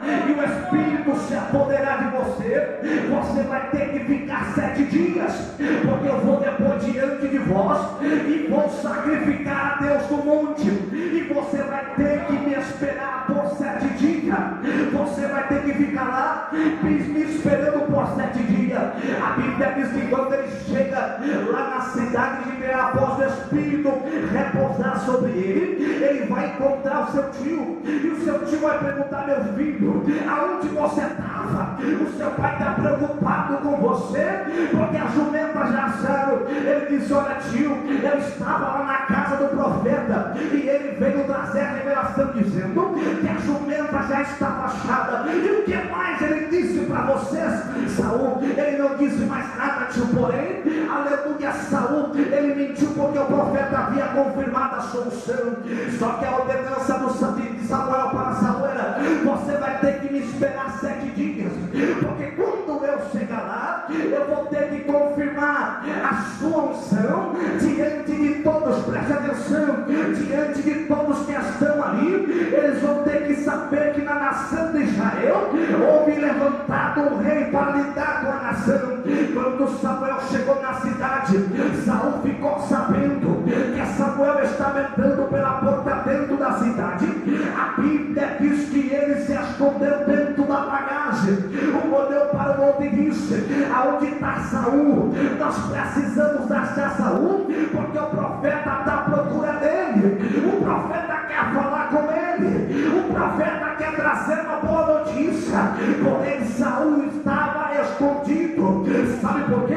e o Espírito se apoderar de você, você vai ter que ficar 7 dias, porque eu vou depois diante de vós e vou sacrificar a Deus no monte, e você vai ter que me esperar por 7 dias. Você vai ter que ficar lá me esperando por 7 dias. A Bíblia diz que quando ele chega lá na cidade de Beá, após o Espírito repousar sobre ele, ele vai encontrar o seu tio, e o seu tio vai perguntar: meu filho, aonde você estava? O seu pai está preocupado com você, porque as jumentas já acharam. Ele disse: olha tio, eu estava lá na casa do profeta, e ele veio trazer a revelação dizendo que a jumenta já estava achada. E o que mais ele disse para vocês, Saul? Ele não disse mais nada, tio, porém, aleluia, Saul, ele mentiu porque o profeta havia confirmado a solução. Só que a ordenança de Samuel para Saul era: você vai ter que me esperar 7 dias, porque quando eu chegar lá, eu vou ter que confirmar a sua unção diante de todos. Preste atenção, diante de todos que estão ali, eles vão ter que saber que na nação de Israel houve levantado um rei para lidar com a nação. Quando Samuel chegou na cidade, Saul ficou sabendo que Samuel estava entrando pela porta dentro da cidade. A Bíblia diz que ele se escondeu dentro da bagagem. Um olhou para o outro e disse: aonde está Saul? Nós precisamos achar Saul, porque o profeta está à procura dele. O profeta quer falar com ele. O profeta quer trazer uma boa notícia. Porém Saul estava escondido. Sabe por quê?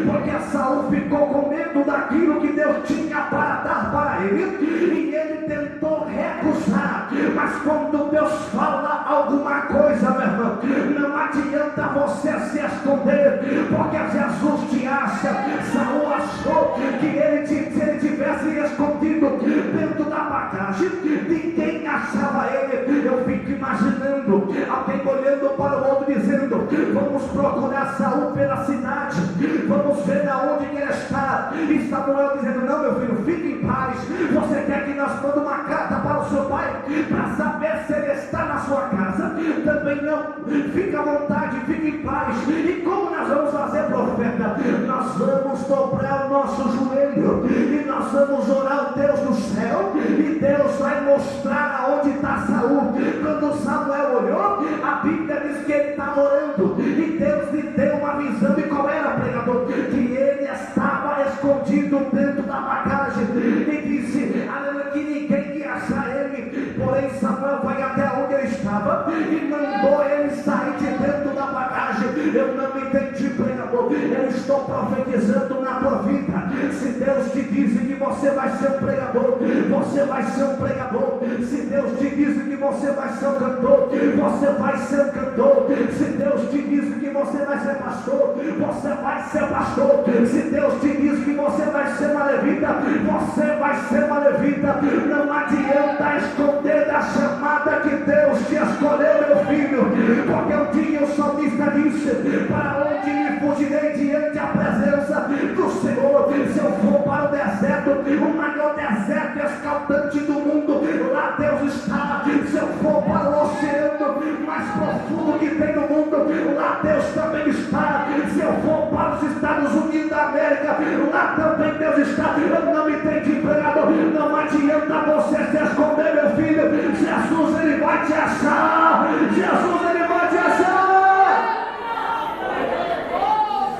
Porque Saul ficou com medo daquilo que Deus tinha para dar para ele, e ele tentou recusar. Mas quando Deus fala alguma coisa, meu irmão, não adianta você se esconder, porque Jesus te acha. Saul achou que se ele tivesse escondido dentro da bagagem, ninguém achava ele. Eu fico imaginando alguém olhando para o outro dizendo: vamos procurar Saul pela cidade, vamos ver aonde ele está. E Samuel dizendo: não, meu filho, fique em paz. Você quer que nós mandemos uma carta para o seu pai para saber se ele está na sua casa? Também não. Fique à vontade, fique em paz. E como nós vamos fazer, profeta? Nós vamos dobrar o nosso joelho e nós vamos orar ao Deus do céu, e Deus vai mostrar aonde está Saul. Quando Samuel olhou, a Bíblia diz que ele estava orando, e Deus lhe deu uma visão. E qual era, pregador? Que ele estava escondido dentro da bagagem, e disse: aleluia, que ninguém ia achar ele. Porém Samuel vai até onde ele estava e mandou ele sair de dentro da bagagem. Eu não entendi, pregador. Eu estou profetizando na tua vida. Se Deus te diz que você vai ser um pregador, você vai ser um pregador. Se Deus te diz que você vai ser um cantor, você vai ser um cantor. Se Deus te diz que você vai ser pastor, você vai ser pastor. Se Deus te diz que você vai ser uma levita, você vai ser uma levita. Não adianta esconder da chamada que Deus te escolheu, meu filho, porque um dia o salmista disse: para onde me fugirei diante da presença do Senhor? Se eu for para o deserto, o maior deserto escaldante do mundo, lá Deus está. Se eu for para o oceano mais profundo que tem no mundo, lá Deus também está. Se eu for para os Estados Unidos da América, lá também Deus está. Eu não entendi, pregador. Não adianta você se esconder, meu filho. Jesus, ele vai te achar. Jesus, ele vai te achar.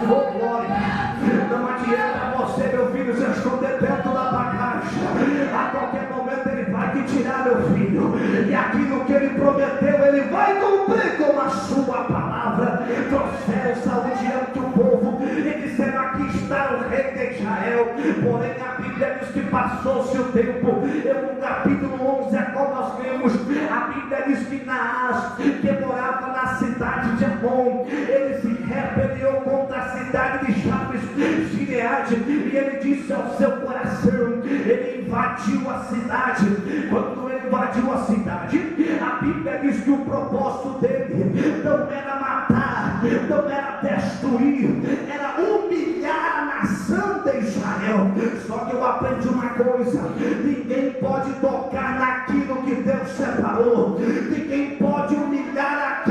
Oh, glória. Não adianta você, meu filho, se esconder dentro da bagagem. A qualquer momento ele vai te tirar, meu filho, e aquilo que ele prometeu, ele vai cumprir com a sua palavra. Trouxeram saúde diante do povo e disseram: aqui está o rei de Israel. Porém a Bíblia diz que passou-se o tempo. No capítulo 11, qual nós vemos, a Bíblia diz que Naás, que morava na cidade de Amon, ele se rebelou contra a cidade de Jabes Gileade, e ele disse ao seu coração, ele invadiu a cidade. Quando ele invadiu a cidade, a Bíblia diz que o propósito dele não era matar, não era destruir, era humilhar a nação de Israel. Só que eu aprendi uma coisa: ninguém pode tocar naquilo que Deus separou, ninguém pode humilhar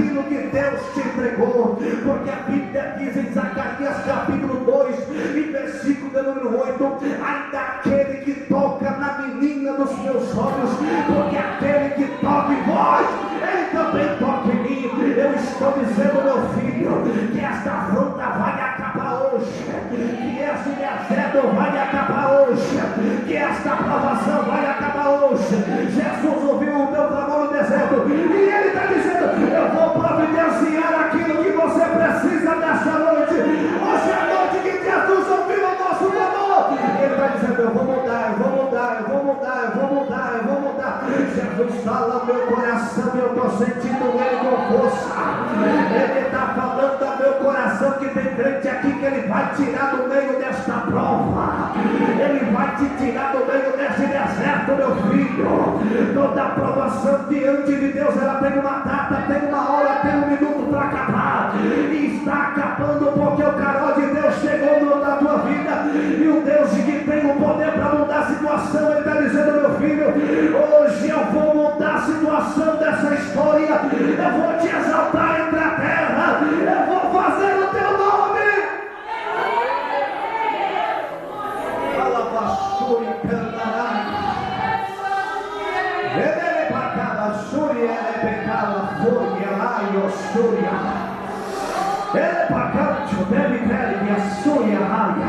entregou, porque a Bíblia diz em Zacarias capítulo 2 e versículo de número 8: ainda aquele que toca na menina dos meus olhos, porque aquele que toca em vós, ele também toca em mim. Eu estou dizendo, meu filho, que esta afronta vai acabar hoje, que esse deserto vai acabar hoje, que esta provação vai acabar hoje. Jesus ouviu o teu clamor no deserto e ele está dizendo: eu vou providenciar aquilo que você precisa nessa noite. Hoje é a noite que Jesus ouviu o nosso clamor. Ele está dizendo: eu vou mudar, eu vou mudar, eu vou mudar, eu vou mudar, eu vou mudar. Jesus fala no meu coração e eu estou sentindo ele com força. Ele está falando ao meu coração que tem crente aqui que ele vai tirar do meio desta prova, ele vai te tirar do meio desse deserto, meu filho. Toda aprovação diante de Deus, ela tem uma data, tem uma hora, tem um minuto para acabar, e está acabando porque o canal de Deus chegou na tua vida, e o Deus que tem o poder para mudar a situação, ele está dizendo: meu filho, hoje eu vou mudar a situação dessa história, eu vou te exaltar entre a terra, eu vou fazer o teu nome. Fala, pastor, e cantará. Ele pacava, Súria, ele pecava, folha, raio, Súria. Ele pacava, deve ter, e a Súria, raia.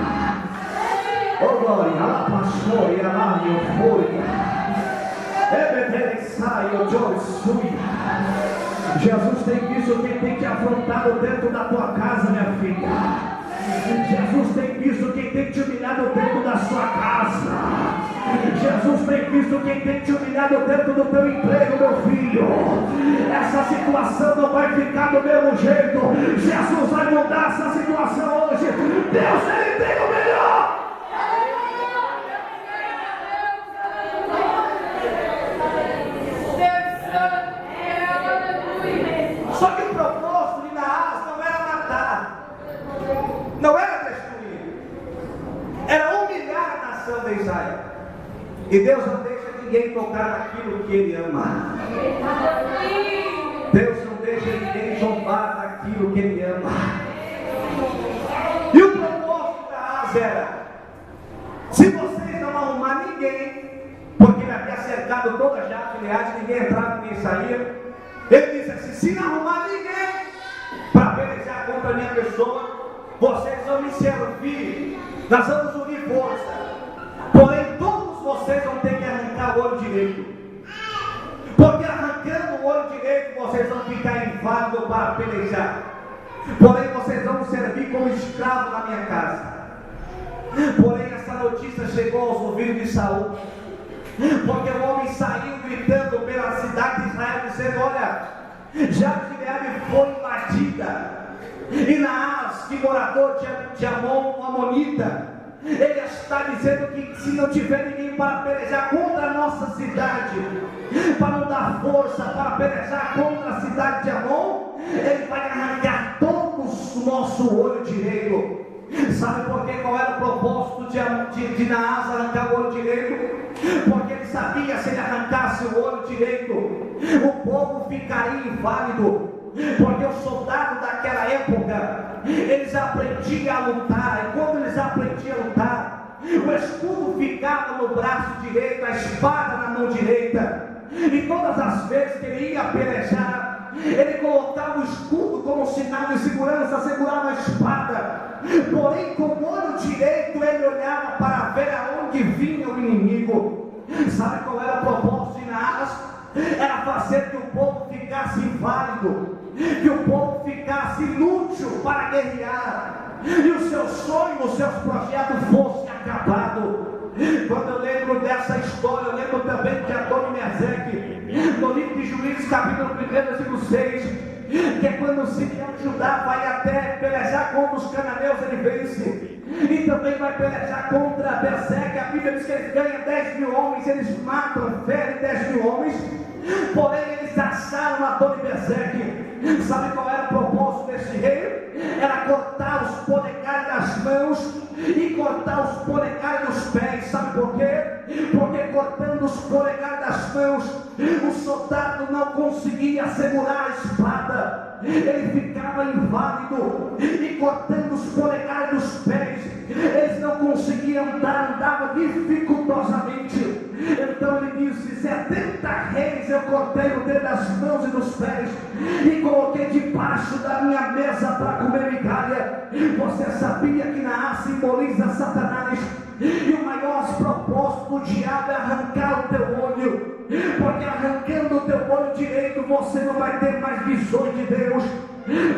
Oh, glória, a pastor, e a raio, folha. Jesus tem visto quem tem te afrontado dentro da tua casa, minha filha. Jesus tem visto quem tem te humilhado dentro da sua casa. Jesus tem visto quem tem te humilhado dentro do teu emprego, meu filho. Essa situação não vai ficar do mesmo jeito. Jesus vai mudar essa situação hoje. Deus, ele tem o melhor. Só que o propósito de Naás não era matar, não era destruir, era humilhar a nação de Israel. E Deus não deixa ninguém tocar naquilo que Ele ama. Deus não deixa ninguém zombar naquilo que Ele ama. E o propósito de Naás era: se vocês não arrumar ninguém, porque ele havia cercado toda a Gileade, ninguém entrava, ninguém saía. Ele disse assim: se não arrumar ninguém para pelejar contra a minha pessoa, vocês vão me servir, nós vamos unir força, porém todos vocês vão ter que arrancar o olho direito, porque arrancando o olho direito vocês vão ficar inválidos para pelejar, porém vocês vão me servir como escravo na minha casa. Porém essa notícia chegou aos ouvidos de Saul, porque o homem saiu gritando pela cidade de Israel, dizendo: olha, Gileade foi invadida, e Naás, que morador de Amon, um amonita, ele está dizendo que se não tiver ninguém para pelejar contra a nossa cidade, para não dar força para pelejar contra a cidade de Amon, ele vai arrancar todos o nosso olho direito. Sabe por quê? Qual era o propósito de Naás arrancar o olho direito? Porque ele sabia, se ele arrancasse o olho direito, o povo ficaria inválido. Porque os soldados daquela época, eles aprendiam a lutar, e quando eles aprendiam a lutar, o escudo ficava no braço direito, a espada na mão direita, e todas as vezes que ele ia pelejar, ele colocava o escudo como sinal de segurança, segurava a espada, porém com o olho direito ele olhava para ver aonde vinha o inimigo. Sabe qual era o propósito de Naás? Era fazer que o povo ficasse inválido, que o povo ficasse inútil para guerrear, e os seus sonhos, os seus projetos fossem acabados. Quando eu lembro dessa história, eu lembro também de Adoni-Meseque, no livro de Juízes, capítulo 1, versículo 6, que é quando Simeão de Judá vai até pelejar contra os cananeus, ele vence, e também vai pelejar contra Bezeque. A Bíblia diz que eles ganham 10 mil homens, eles matam, ferem 10 mil homens, porém eles acharam Adoni-Meseque. Sabe qual era o propósito desse rei? Era cortar os polegares das mãos e cortar os polegares dos pés. Sabe por quê? Porque cortando os polegares das mãos. O soldado não conseguia segurar a espada, ele ficava inválido, e cortando os polegares dos pés, eles não conseguiam andar, andavam dificultosamente. Então ele disse: 70 reis eu cortei o dedo das mãos e dos pés, e coloquei debaixo da minha mesa para comer migalha. Você sabia que Naá simboliza Satanás? E o maior propósito do diabo é arrancar o teu olho, porque arrancando o teu olho direito, você não vai ter mais visões de Deus,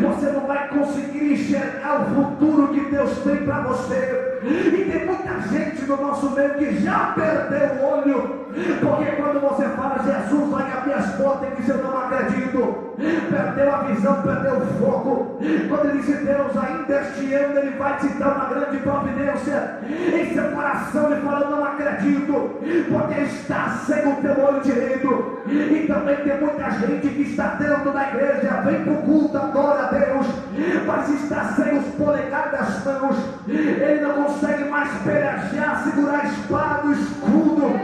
você não vai conseguir enxergar o futuro que Deus tem para você. E tem muita gente no nosso meio que já perdeu o olho, porque quando você fala Jesus vai abrir as portas, e diz: eu não acredito. Perdeu a visão, perdeu o foco. Quando ele diz: Deus, ainda este ano ele vai te dar uma grande providência, em seu coração ele fala: eu não acredito, porque está cego o teu olho direito. E também tem muita gente que está dentro da igreja, vem para o culto, adora a Deus, mas está cego os polegares das mãos, ele não consegue mais pelejar, segurar a espada, o escudo,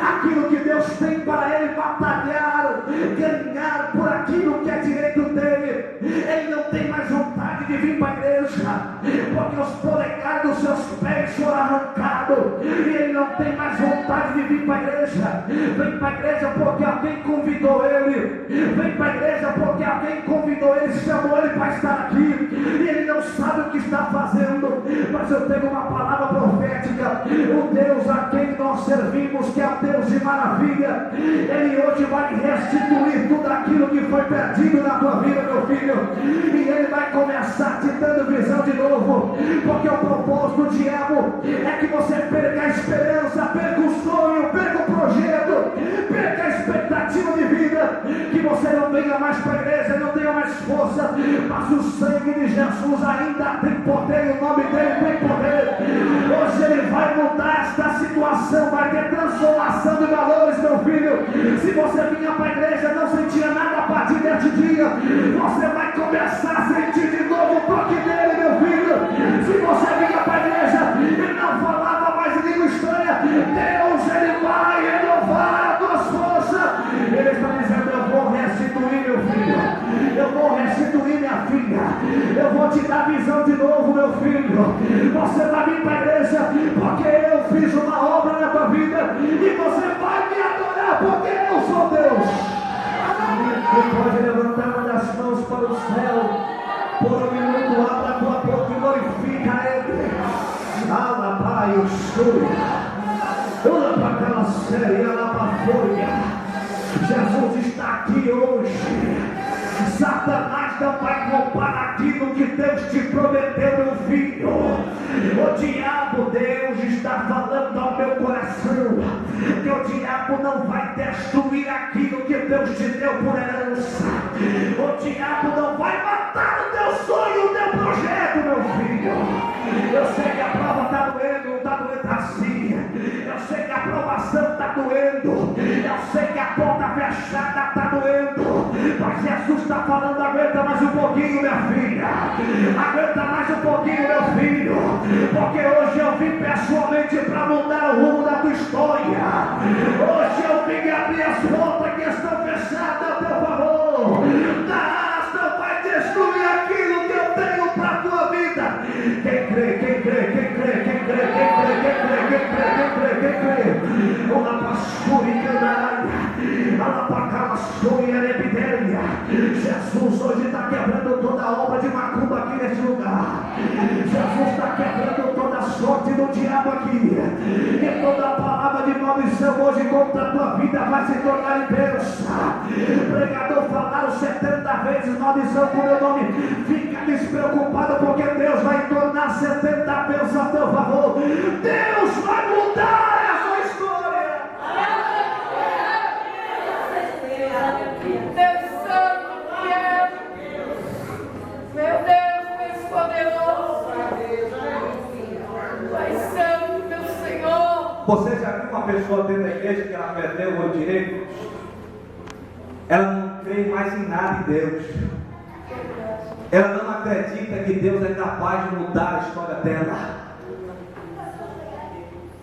aquilo que Deus tem para ele, batalhar, ganhar por aquilo que é direito dele. Ele não tem mais vontade de vir para a igreja, porque os polegares dos seus pés foram arrancados, e ele não tem mais vontade de vir para a igreja. Vem para a igreja porque alguém convidou ele, vem para a igreja porque alguém convidou ele, chamou ele para estar aqui, e ele não sabe o que está fazendo. Mas eu tenho uma palavra profética: o Deus a quem nós servimos, que é o Deus de maravilha, ele hoje vai restituir tudo aquilo que foi perdido na tua vida, meu filho, e ele vai começar te dando visão de novo, porque o propósito do diabo é que você perca a esperança, perca o sonho, perca o projeto, perca a expectativa de vida, que você não venha mais para a igreja, não tenha mais força, mas o sangue de Jesus ainda tem poder, e o nome dele tem poder. Hoje ele vai mudar esta situação, vai ter transformação de valores, meu filho. Se você vinha para a igreja não sentia nada, a partir deste dia você vai começar a sentir de novo o toque dele, meu filho. Se você vinha para a igreja e não falava mais em língua estranha, Deus, ele vai renovar as tuas forças. Ele está dizendo: eu vou restituir, meu filho, eu vou restituir, minha filha, eu vou te dar visão de novo, meu filho. Você vai vir para a igreja porque eu fiz uma obra na tua vida, e você vai me adorar porque eu sou Deus. Você pode levantar uma das mãos para o céu por um minuto, abra a tua boca e glorifica ele. Ala pai, eu sou. Olha para aquela série, ela para folha. Jesus está aqui hoje. Satanás não vai roubar aquilo que Deus te prometeu, meu filho. O diabo, Deus está falando ao meu coração, que o diabo não vai destruir aquilo que Deus te deu por herança. O diabo não vai matar o teu sonho, o teu projeto, meu filho. Eu sei que a prova está doendo, não está doendo assim. Eu sei que a aprovação está doendo. Eu sei que a porta fechada está doendo. Mas Jesus está falando: aguenta mais um pouquinho, minha filha. Aguenta mais um pouquinho, meu filho. Porque hoje eu vim pessoalmente para mudar o rumo da tua história. Hoje eu vim abrir as portas que estão fechadas a teu favor. Naás não vai destruir aquilo que eu tenho para a tua vida. Quem crê, quem crê, quem crê, quem crê, quem crê, quem crê, quem crê, quem crê, quem crê. Uma pastora e canalha. Jesus hoje está quebrando toda a obra de macumba aqui neste lugar. Jesus está quebrando toda a sorte do diabo aqui. E toda a palavra de maldição hoje contra a tua vida vai se tornar em bênção. Pregador falaram 70 vezes maldição com meu nome. Fica despreocupado, porque Deus vai tornar 70 bênçãos a teu favor. Deus vai mudar essa história. Deus santo, meu Deus poderoso, Pai santo, meu Senhor. Você já viu uma pessoa dentro da igreja que ela perdeu o olho direito? Ela não crê mais em nada em Deus. Ela não acredita que Deus é capaz de mudar a história dela.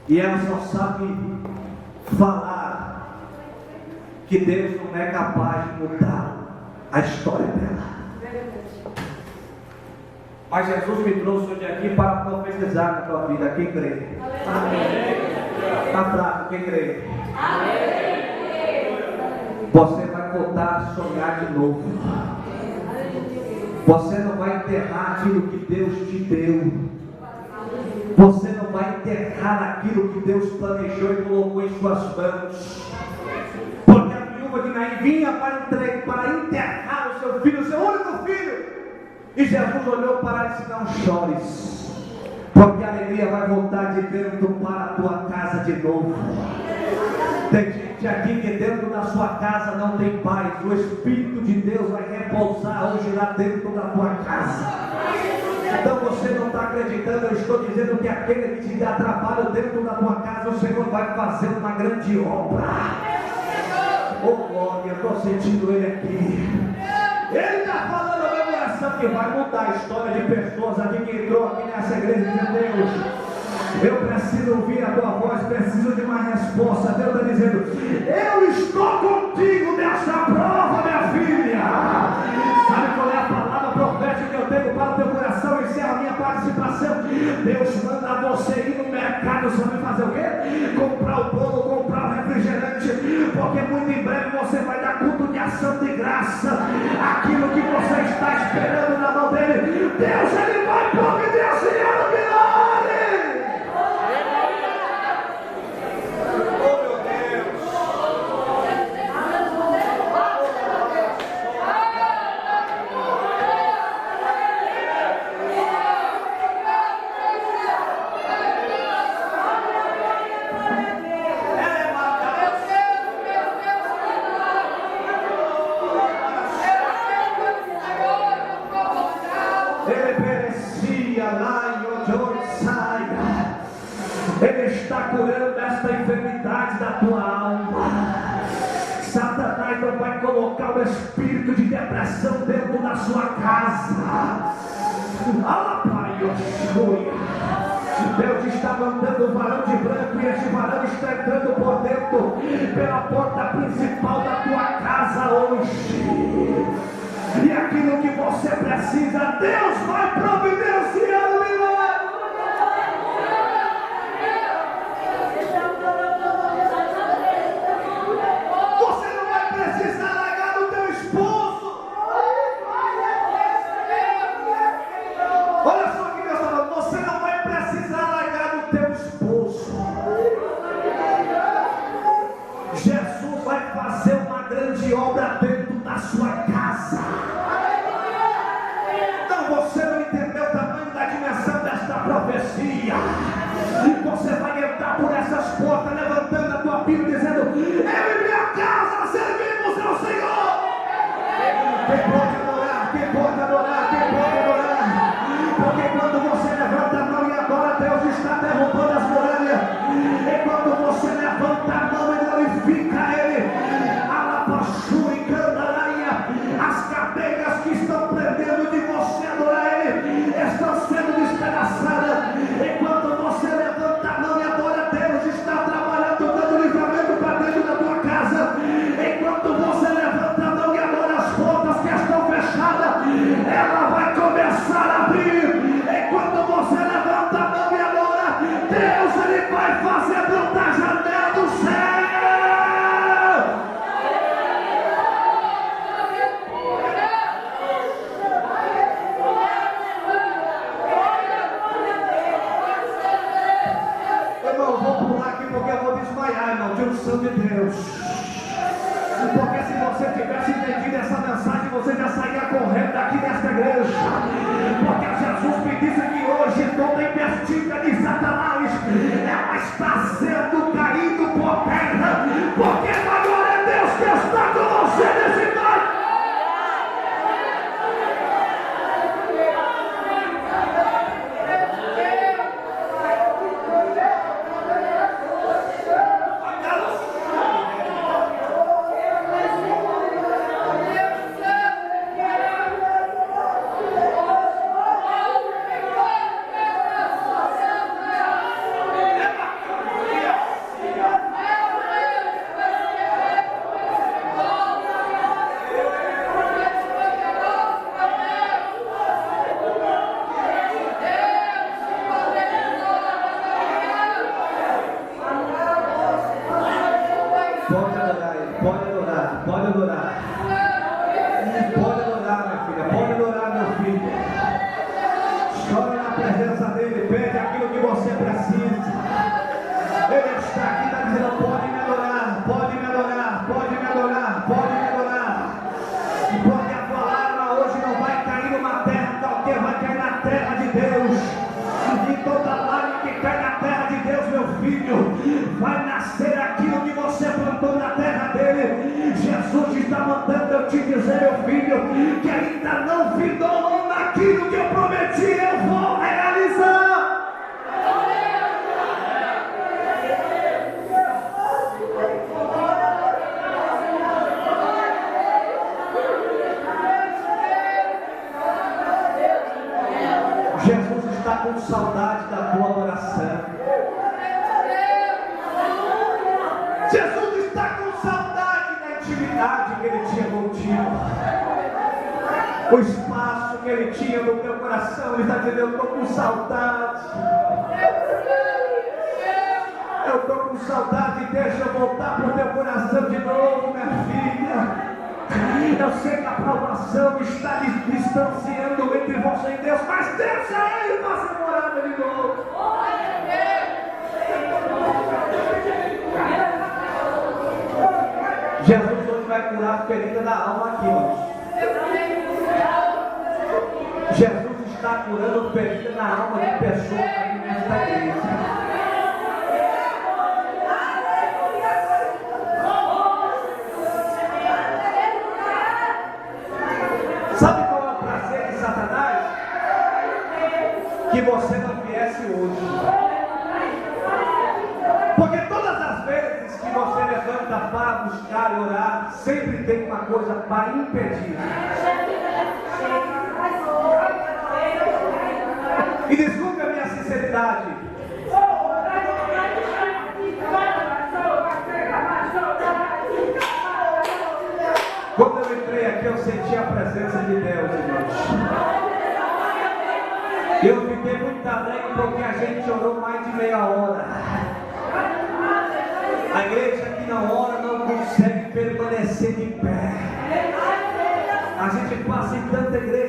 E ela só sabe falar que Deus não é capaz de mudar a história dela. Mas Jesus me trouxe hoje aqui para profetizar na tua vida. Quem crê? Amém. Está fraco, quem crê? Amém. Você vai voltar a sonhar de novo. Você não vai enterrar aquilo que Deus te deu. Você não vai enterrar aquilo que Deus planejou e colocou em suas mãos. Porque a viúva de Naim vinha para enterrar o seu filho, o seu único filho. E Jesus olhou para ela e disse: não chores, porque a alegria vai voltar de dentro para a tua casa de novo. Tem gente aqui que dentro da sua casa não tem paz. O Espírito de Deus vai repousar hoje lá dentro da tua casa. Então você não está acreditando, eu estou dizendo que aquele que te dá trabalho dentro da tua casa, o Senhor vai fazer uma grande obra. Oh glória, eu estou sentindo Ele aqui. Ele está falando a minha oração que vai mudar a história de pessoas aqui que entrou aqui nessa igreja de Deus. Eu preciso ouvir a tua voz, preciso de uma resposta. Deus está dizendo: eu estou contigo nessa prova, minha filha. Sabe qual é a palavra profética que eu tenho para o teu coração? Encerra a minha participação. Deus manda você ir no mercado, sabe fazer o quê? Comprar o bolo, comprar o refrigerante, porque muito em breve você vai dar culto de ação de graça. Aquilo que você está esperando na mão dele, Deus, ele vai providenciar o milagre. Ele está curando esta enfermidade da tua alma. Satanás não vai colocar o espírito de depressão dentro da sua casa. Deus está mandando o varão de branco, e este varão está entrando por dentro pela porta principal da tua casa hoje. E aquilo que você precisa, Deus vai providenciar o milagre. Você não vai precisar largar do teu esposo. Olha só o que Deus está falando. Você não vai precisar largar do teu esposo. Jesus vai fazer uma grande obra dentro da sua casa. Então você não entendeu o tamanho da dimensão desta profecia. Você vai entrar por essas portas levantando a tua Bíblia dizendo: eu e minha casa servimos ao Senhor. Quem pode adorar? Quem pode adorar? Quem pode adorar? Porque quando você levanta a mão e agora Deus está derrubando as muralhas, e quando você levanta a mão e glorifica Ele, as cadeias que estão prendendo de você adorar Ele estão sendo despedaçadas. Enquanto você levanta a mão e adora Deus, está trabalhando, dando livramento para dentro da tua casa. Enquanto você levanta a mão e adora as portas que estão fechadas, ela vai começar a abrir. Enquanto você levanta a mão e adora Deus, Ele vai fazer brotar a janela do céu. De unção de Deus. Porque se você tivesse entendido essa mensagem, você já saía correndo daqui desta igreja. Porque Jesus me disse que hoje toda investida de Satanás, ela está sendo caído por terra. Porque agora é Deus que está com você nesse bairro. Pode adorar Ele, pode adorar, pode adorar. Pode adorar, minha filha, pode adorar, meu filho. Chora na presença dEle, pede aquilo que você precisa. Ele está aqui, está dizendo: pode me adorar, pode me adorar, pode me adorar, pode me adorar. E porque a palavra hoje não vai cair numa terra qualquer, vai cair na terra de Deus. E toda lágrima que cai na terra de Deus, meu filho, vai nascer aquilo que você plantou na terra dele. Jesus está mandando eu te dizer, meu filho, que ainda não findou naquilo que eu prometi, eu vou realizar. Jesus está com saudade da tua adoração. Jesus está com saudade da intimidade que Ele tinha contigo. O espaço que Ele tinha no teu coração. Ele está dizendo: eu estou com saudade. Eu estou com saudade. Deixa eu voltar para o teu coração de novo, minha filha. Eu sei que a aprovação está distanciando entre você e Deus, mas deixa Ele fazer morada de novo. Jesus hoje vai curar a ferida da alma aqui, irmãos. Jesus está curando a ferida na alma de pessoas aqui nesta igreja. Sabe qual é o prazer de Satanás? Que você não viesse hoje. Porque todas as vezes que você levanta para buscar e orar, sempre tem uma coisa para impedir. E desculpe a minha sinceridade. Quando eu entrei aqui, eu senti a presença de Deus, irmãos. Eu fiquei muito alegre porque a gente orou mais de meia hora. A igreja que não ora não consegue permanecer de pé. A gente passa em tanta igreja